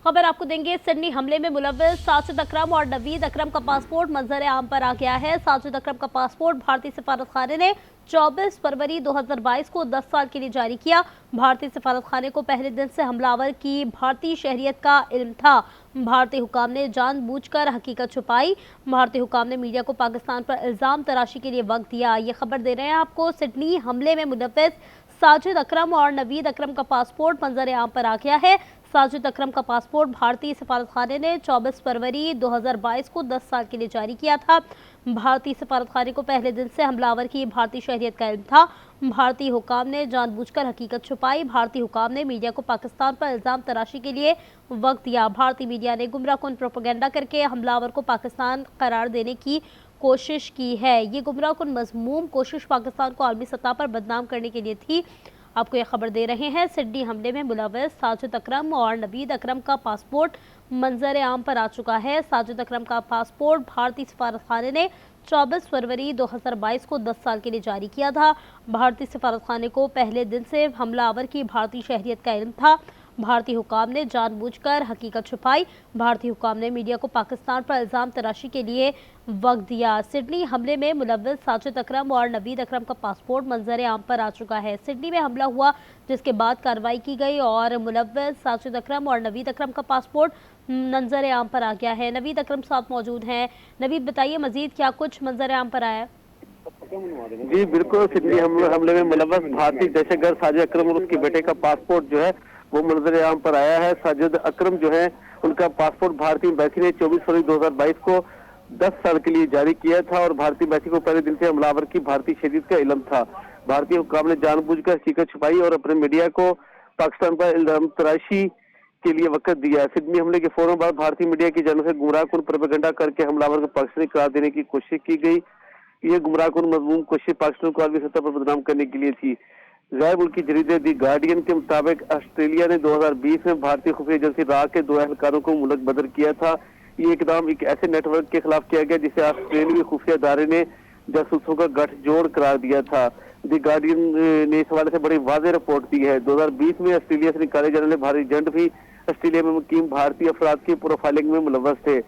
खबर आपको देंगे। सिडनी हमले में मुलव्विस साजिद अकरम और नवीद अकरम का पासपोर्ट मंजर आम पर आ गया है। साजिद अकरम का पासपोर्ट भारतीय सफारतखाने ने 24 फरवरी 2022 को 10 साल के लिए जारी किया। भारतीय सफारतखाने को पहले दिन से हमलावर की भारतीय शहरियत का इल्म था। भारतीय हुकाम ने जानबूझकर हकीकत छुपाई। भारतीय हुकाम ने मीडिया को पाकिस्तान पर इल्जाम तराशी के लिए वक्त दिया। ये खबर दे रहे हैं आपको। सिडनी हमले में मुलव्विस साजिद अकरम और नवीद अकरम का पासपोर्ट मंजर आम पर आ गया है। साजिद अकरम का पासपोर्ट भारतीय सफारतखाने ने 24 फरवरी 2022 को 10 साल के लिए जारी किया था। भारतीय सफारतखाने को पहले दिन से हमलावर की भारतीय शहरियत का इल्म था। भारतीय हुकाम ने जानबूझकर हकीकत छुपाई। भारतीय हुकाम ने मीडिया को पाकिस्तान पर इल्जाम तराशी के लिए वक्त दिया। भारतीय मीडिया ने गुमराहकुन प्रोपेगेंडा करके हमलावर को पाकिस्तान करार देने की कोशिश की है। ये गुमराहकुन मज़मूम कोशिश पाकिस्तान को आलमी सतह पर बदनाम करने के लिए थी। आपको यह खबर दे रहे हैं। सिडनी हमले में मुलव्विस साजिद अकरम और नवीद अकरम का पासपोर्ट मंजर आम पर आ चुका है। साजिद अकरम का पासपोर्ट भारतीय सफारतखाने ने 24 फरवरी 2022 को 10 साल के लिए जारी किया था। भारतीय सफारतखाने को पहले दिन से हमलावर की भारतीय शहरियत का इल्म था। भारतीय हुकाम ने जानबूझकर हकीकत छुपाई। भारतीय हुकाम ने मीडिया को पाकिस्तान पर इल्जाम तराशी के लिए वक्त दिया। सिडनी हमले में मुलव्विस साजिद अकरम और नवीद अकरम का पासपोर्ट मंजर आम पर आ चुका है। सिडनी में हमला हुआ जिसके बाद कार्रवाई की गई और मुलव्विस साजिद अकरम और नवीद अकरम का पासपोर्ट मंजर आम पर आ गया है। नवीद अकरम साथ मौजूद हैं। नवीद, बताइए मजीद क्या कुछ मंजर आम पर आया है? जी बिल्कुल, सिडनी हमले में मुलव्वस भारतीय दहशतगर्द साजिद अकरम और उसके बेटे का पासपोर्ट जो है वो मंजर आम पर आया है। साजिद अकरम जो है उनका पासपोर्ट भारतीय एम्बेसी ने 24 फरवरी 2022 को 10 साल के लिए जारी किया था और भारतीय एम्बेसी को पहले दिन से हमलावर की भारतीय शहरियत का इल्म था। भारतीय हुक्काम ने जानबूझकर हकीकत छुपाई और अपने मीडिया को पाकिस्तान पर इल्जाम तराशी के लिए वक्त दिया। सिडनी हमले के फौरन बाद भारतीय मीडिया की जानिब से गुमराहकुन प्रोपेगेंडा करके हमलावर को पाकिस्तानी करार देने की कोशिश की गई। ये गुमराहकुन मजमूम कोशिश पाकिस्तान को आलमी सतह पर बदनाम करने के लिए थी। गैर मुल्की जरीदे दी गार्डियन के मुताबिक ऑस्ट्रेलिया ने 2020 में भारतीय खुफिया एजेंसी रा के 2 एहलकारों को मुल्क बदर किया था। ये इकदाम एक ऐसे नेटवर्क के खिलाफ किया गया जिसे ऑस्ट्रेलियाई खुफिया इदारे ने जासूसों का गठजोड़ करार दिया था। दी गार्डियन ने इस हवाले से बड़ी वाज़ेह रिपोर्ट दी है। 2020 में ऑस्ट्रेलिया से निकाले जाने वाले भारी एजेंट भी ऑस्ट्रेलिया में मुकीम भारतीय अफराद की प्रोफाइलिंग में मुलव्वस थे।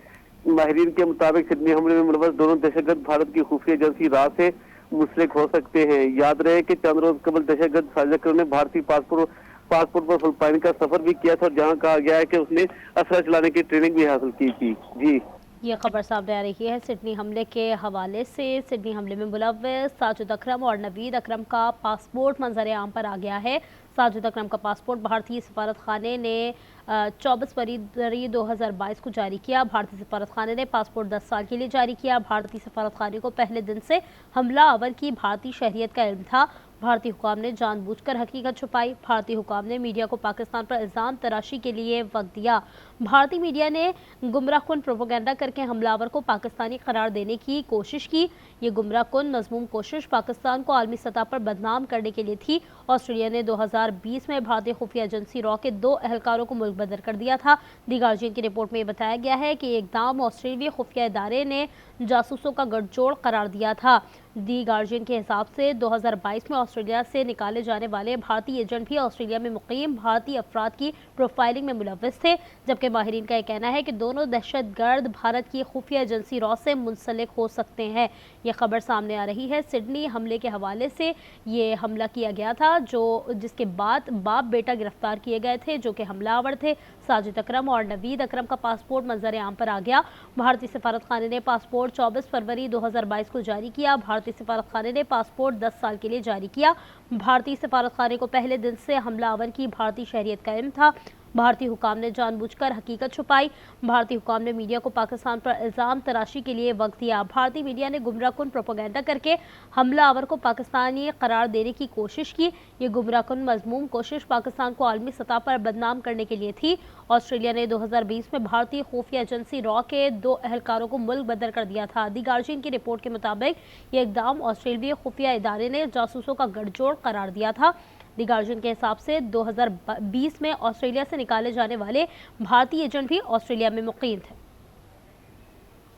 माहिरीन के मुताबिक सिडनी हमले में मुलव्वस दोनों दहशतगर्द भारत की खुफिया एजेंसी रा से मुंसलिक हो सकते हैं। याद रहे कि चंद रोज कबल दहशतगर्द साजिद अकरम ने भारतीय पासपोर्ट पर फिलिपाइन का सफर भी किया था और जहां कहा गया है कि उसने असला चलाने की ट्रेनिंग भी हासिल की थी। जी, ये खबर सामने आ रही है सिडनी हमले के हवाले से। सिडनी हमले में मुलव्विस साजिद अकरम और नवीद अकरम का पासपोर्ट मंजर आम पर आ गया है। साजिद अकरम का पासपोर्ट भारतीय सफारतखाने ने 24 फरवरी 2022 को जारी किया। भारतीय सफारतखाने ने पासपोर्ट 10 साल के लिए जारी किया। भारतीय सफारतखाने को पहले दिन से हमलावर की भारतीय शहरियत का इल्म था। भारतीय हुकाम ने जानबूझकर हकीकत छुपाई। भारतीय हुकाम ने मीडिया को पाकिस्तान पर इल्जाम तराशी के लिए वक्त दिया। भारतीय मीडिया ने गुमराहकुन प्रोपेगेंडा करके हमलावर को पाकिस्तानी करार देने की कोशिश की। ये गुमराहकुन मज़मूम कोशिश पाकिस्तान को आलमी सतह पर बदनाम करने के लिए थी। ऑस्ट्रेलिया ने 2020 में भारतीय खुफिया एजेंसी रॉ के 2 एहलकारों को मुल्क बदर कर दिया था। दी गार्जियन की रिपोर्ट में बताया गया है कि एकदम ऑस्ट्रेलियाई खुफिया इदारे ने जासूसों का गठजोड़ करार दिया था। दी गार्जियन के हिसाब से 2022 में ऑस्ट्रेलिया से निकाले जाने वाले भारतीय एजेंट भी ऑस्ट्रेलिया में मुकीम भारतीय अफराद की प्रोफाइलिंग में मुलव्वस थे, जबकि माहिरीन का यह कहना है कि दोनों दहशतगर्द भारत की खुफिया एजेंसी रॉ से मुंसलिक हो सकते हैं। यह खबर सामने आ रही है। सिडनी हमले के हवाले से ये हमला किया गया था जिसके बाद बाप बेटा गिरफ्तार किए गए थे जो कि हमलावर थे। साजिद अकरम और नवीद अकरम का पासपोर्ट मंजर आम पर आ गया। भारतीय सफारतखाने ने पासपोर्ट 24 फरवरी 2022 को जारी किया। भारतीय सफारतखाने ने पासपोर्ट 10 साल के लिए जारी किया। भारतीय सफारतखाने को पहले दिन से हमलावर की भारतीय शहरियत का इल्म था। भारतीय हुकाम ने जानबूझकर हकीकत छुपाई। भारतीय हुकाम ने मीडिया को पाकिस्तान पर इल्जाम तराशी के लिए वक्त दिया। भारतीय मीडिया ने गुमराहकुन प्रोपेगेंडा करके हमलावर को पाकिस्तानी करार देने की कोशिश की। ये गुमराहकुन मज़मूम कोशिश पाकिस्तान को आलमी सतह पर बदनाम करने के लिए थी। ऑस्ट्रेलिया ने 2020 में भारतीय खुफिया एजेंसी रॉ के 2 एहलकारों को मुल्क बदर कर दिया था। दी गार्जियन की रिपोर्ट के मुताबिक ये इकदाम ऑस्ट्रेलियाई खुफिया इदारे ने जासूसों का गठजोड़ करार दिया था। दी गार्जियन के हिसाब से 2020 में ऑस्ट्रेलिया से निकाले जाने वाले भारतीय एजेंट भी ऑस्ट्रेलिया में मुकीम थे।